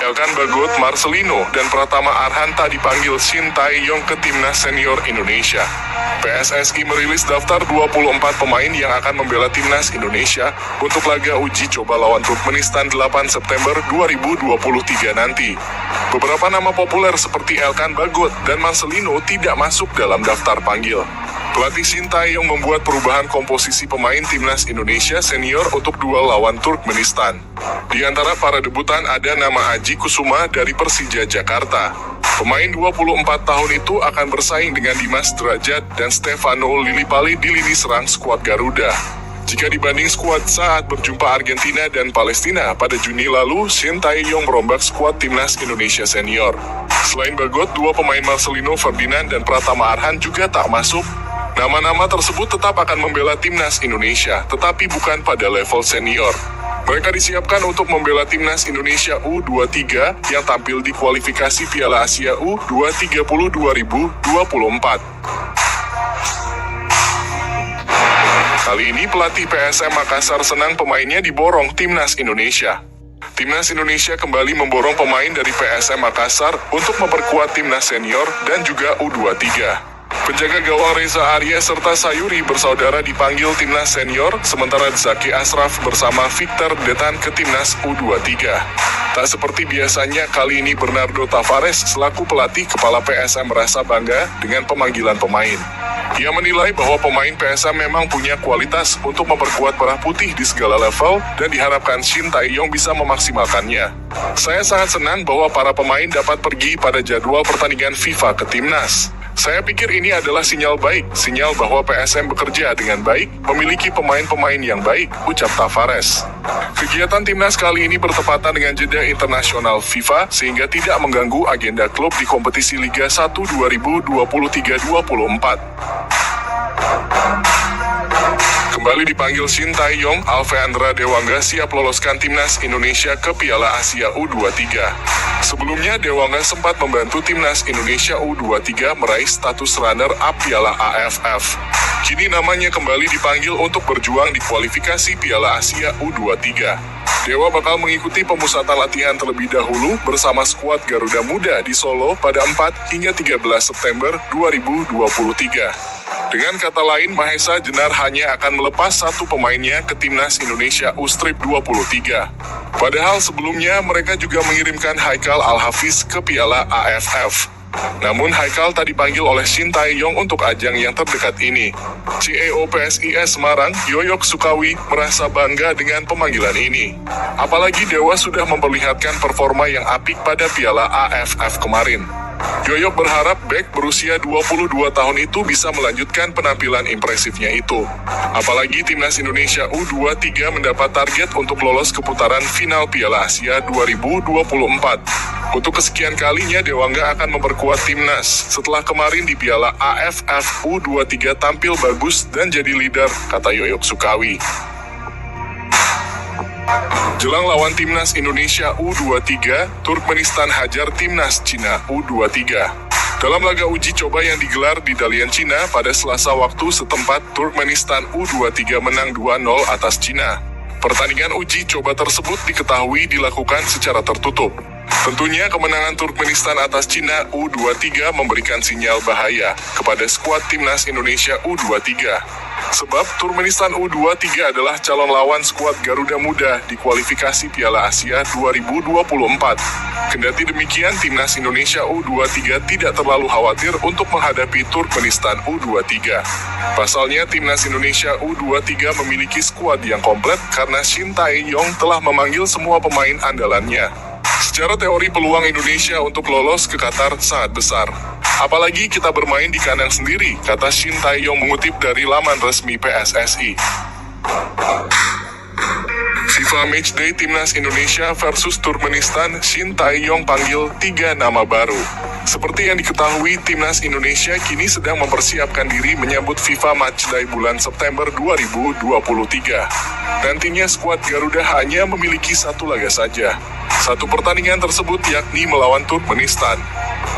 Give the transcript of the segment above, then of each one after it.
Elkan Bagot, Marcelino, dan Pratama Arhanta dipanggil Shin Tae-yong ke timnas senior Indonesia. PSSI merilis daftar 24 pemain yang akan membela timnas Indonesia untuk laga uji coba lawan Turkmenistan 8 September 2023 nanti. Beberapa nama populer seperti Elkan Bagot dan Marcelino tidak masuk dalam daftar panggil. Pelatih Shin Tae-yong membuat perubahan komposisi pemain timnas Indonesia senior untuk duel lawan Turkmenistan. Di antara para debutan ada nama Aji Kusuma dari Persija Jakarta. Pemain 24 tahun itu akan bersaing dengan Dimas Derajat dan Stefano Lillipali di lini serang skuad Garuda. Jika dibanding skuad saat berjumpa Argentina dan Palestina pada Juni lalu, Shin Tae-yong merombak skuad timnas Indonesia senior. Selain Bagot, dua pemain Marcelino Ferdinand dan Pratama Arhan juga tak masuk. Nama-nama tersebut tetap akan membela timnas Indonesia, tetapi bukan pada level senior. Mereka disiapkan untuk membela timnas Indonesia U23 yang tampil di kualifikasi Piala Asia U20 2024. Kali ini pelatih PSM Makassar senang pemainnya diborong timnas Indonesia. Timnas Indonesia kembali memborong pemain dari PSM Makassar untuk memperkuat timnas senior dan juga U23. Penjaga gawang Reza Arya serta Sayuri bersaudara dipanggil timnas senior, sementara Zaki Ashraf bersama Victor Detan ke timnas U23. Tak seperti biasanya, kali ini Bernardo Tavares selaku pelatih kepala PSM merasa bangga dengan pemanggilan pemain. Ia menilai bahwa pemain PSM memang punya kualitas untuk memperkuat merah putih di segala level dan diharapkan Shin Tae-yong bisa memaksimalkannya. Saya sangat senang bahwa para pemain dapat pergi pada jadwal pertandingan FIFA ke timnas. Saya pikir ini adalah sinyal baik, sinyal bahwa PSM bekerja dengan baik, memiliki pemain-pemain yang baik, ucap Tavares. Kegiatan timnas kali ini bertepatan dengan jeda internasional FIFA, sehingga tidak mengganggu agenda klub di kompetisi Liga 1 2023-24. Kembali dipanggil Shin Tae-yong, Alveandra Dewangga siap loloskan timnas Indonesia ke Piala Asia U23. Sebelumnya, Dewangga sempat membantu timnas Indonesia U23 meraih status runner-up Piala AFF. Kini namanya kembali dipanggil untuk berjuang di kualifikasi Piala Asia U23. Dewa bakal mengikuti pemusatan latihan terlebih dahulu bersama skuad Garuda Muda di Solo pada 4 hingga 13 September 2023. Dengan kata lain, Mahesa Jenar hanya akan melepas satu pemainnya ke timnas Indonesia U23. Padahal sebelumnya mereka juga mengirimkan Haikal Al-Hafiz ke Piala AFF. Namun Haikal tak dipanggil oleh Shin Tae-yong untuk ajang yang terdekat ini. CEO PSIS Semarang, Yoyok Sukawi, merasa bangga dengan pemanggilan ini. Apalagi Dewa sudah memperlihatkan performa yang apik pada Piala AFF kemarin. Yoyok berharap bek berusia 22 tahun itu bisa melanjutkan penampilan impresifnya itu. Apalagi timnas Indonesia U23 mendapat target untuk lolos ke putaran final Piala Asia 2024. Untuk kesekian kalinya Dewangga akan memperkuat timnas setelah kemarin di Piala AFF U23 tampil bagus dan jadi leader, kata Yoyok Sukawi. Jelang lawan timnas Indonesia U23, Turkmenistan hajar timnas Cina U23. Dalam laga uji coba yang digelar di Dalian, Cina pada Selasa waktu setempat, Turkmenistan U23 menang 2-0 atas Cina. Pertandingan uji coba tersebut diketahui dilakukan secara tertutup. Tentunya kemenangan Turkmenistan atas Cina U23 memberikan sinyal bahaya kepada skuad timnas Indonesia U23. Sebab Turkmenistan U23 adalah calon lawan skuad Garuda Muda di kualifikasi Piala Asia 2024. Kendati demikian, timnas Indonesia U23 tidak terlalu khawatir untuk menghadapi Turkmenistan U23. Pasalnya, timnas Indonesia U23 memiliki skuad yang komplit karena Shin Tae-yong telah memanggil semua pemain andalannya. Secara teori peluang Indonesia untuk lolos ke Qatar sangat besar. Apalagi kita bermain di kandang sendiri, kata Shin Tae-yong mengutip dari laman resmi PSSI. FIFA Matchday Timnas Indonesia versus Turkmenistan, Shin Tae-yong panggil 3 nama baru. Seperti yang diketahui, Timnas Indonesia kini sedang mempersiapkan diri menyambut FIFA Matchday bulan September 2023. Nantinya skuad Garuda hanya memiliki satu laga saja. Satu pertandingan tersebut yakni melawan Turkmenistan.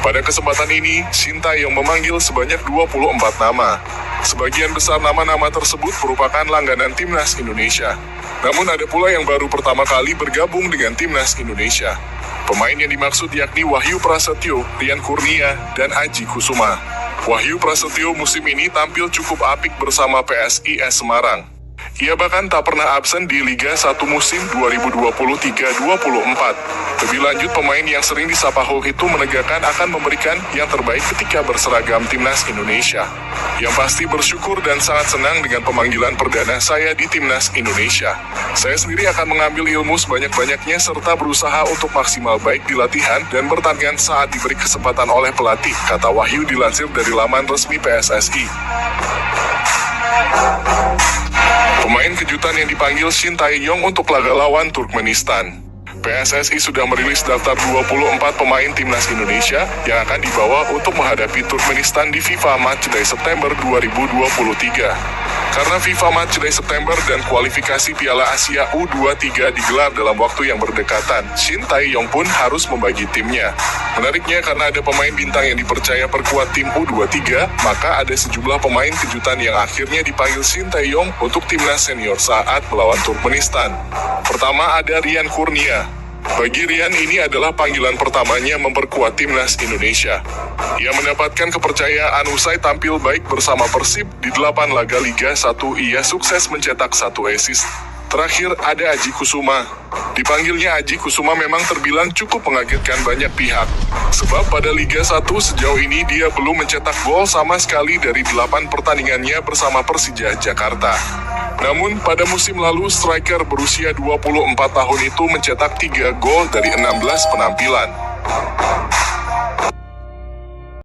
Pada kesempatan ini, Shin Tae-yong memanggil sebanyak 24 nama. Sebagian besar nama-nama tersebut merupakan langganan Timnas Indonesia. Namun ada pula yang baru pertama kali bergabung dengan Timnas Indonesia. Pemain yang dimaksud yakni Wahyu Prasetyo, Rian Kurnia, dan Aji Kusuma. Wahyu Prasetyo musim ini tampil cukup apik bersama PSIS Semarang. Ia bahkan tak pernah absen di Liga 1 musim 2023-24. Lebih lanjut, pemain yang sering disapa Hulk itu menegaskan akan memberikan yang terbaik ketika berseragam Timnas Indonesia. Yang pasti bersyukur dan sangat senang dengan pemanggilan perdana saya di Timnas Indonesia. Saya sendiri akan mengambil ilmu sebanyak-banyaknya serta berusaha untuk maksimal baik di latihan dan bertandingan saat diberi kesempatan oleh pelatih, kata Wahyu dilansir dari laman resmi PSSI. Pemain kejutan yang dipanggil Shin Tae-yong untuk laga lawan Turkmenistan. PSSI sudah merilis daftar 24 pemain Timnas Indonesia yang akan dibawa untuk menghadapi Turkmenistan di FIFA Matchday September 2023. Karena FIFA Matchday September dan kualifikasi Piala Asia U23 digelar dalam waktu yang berdekatan, Shin Tae-yong pun harus membagi timnya. Menariknya, karena ada pemain bintang yang dipercaya perkuat tim U23, maka ada sejumlah pemain kejutan yang akhirnya dipanggil Shin Tae-yong untuk timnas senior saat melawan Turkmenistan. Pertama ada Rian Kurnia. Bagi Rian, ini adalah panggilan pertamanya memperkuat timnas Indonesia. Ia mendapatkan kepercayaan usai tampil baik bersama Persib di 8 laga Liga 1. Ia sukses mencetak 1 assist. Terakhir ada Aji Kusuma. Dipanggilnya Aji Kusuma memang terbilang cukup mengagetkan banyak pihak. Sebab pada Liga 1 sejauh ini dia belum mencetak gol sama sekali dari 8 pertandingannya bersama Persija Jakarta. Namun pada musim lalu striker berusia 24 tahun itu mencetak 3 gol dari 16 penampilan.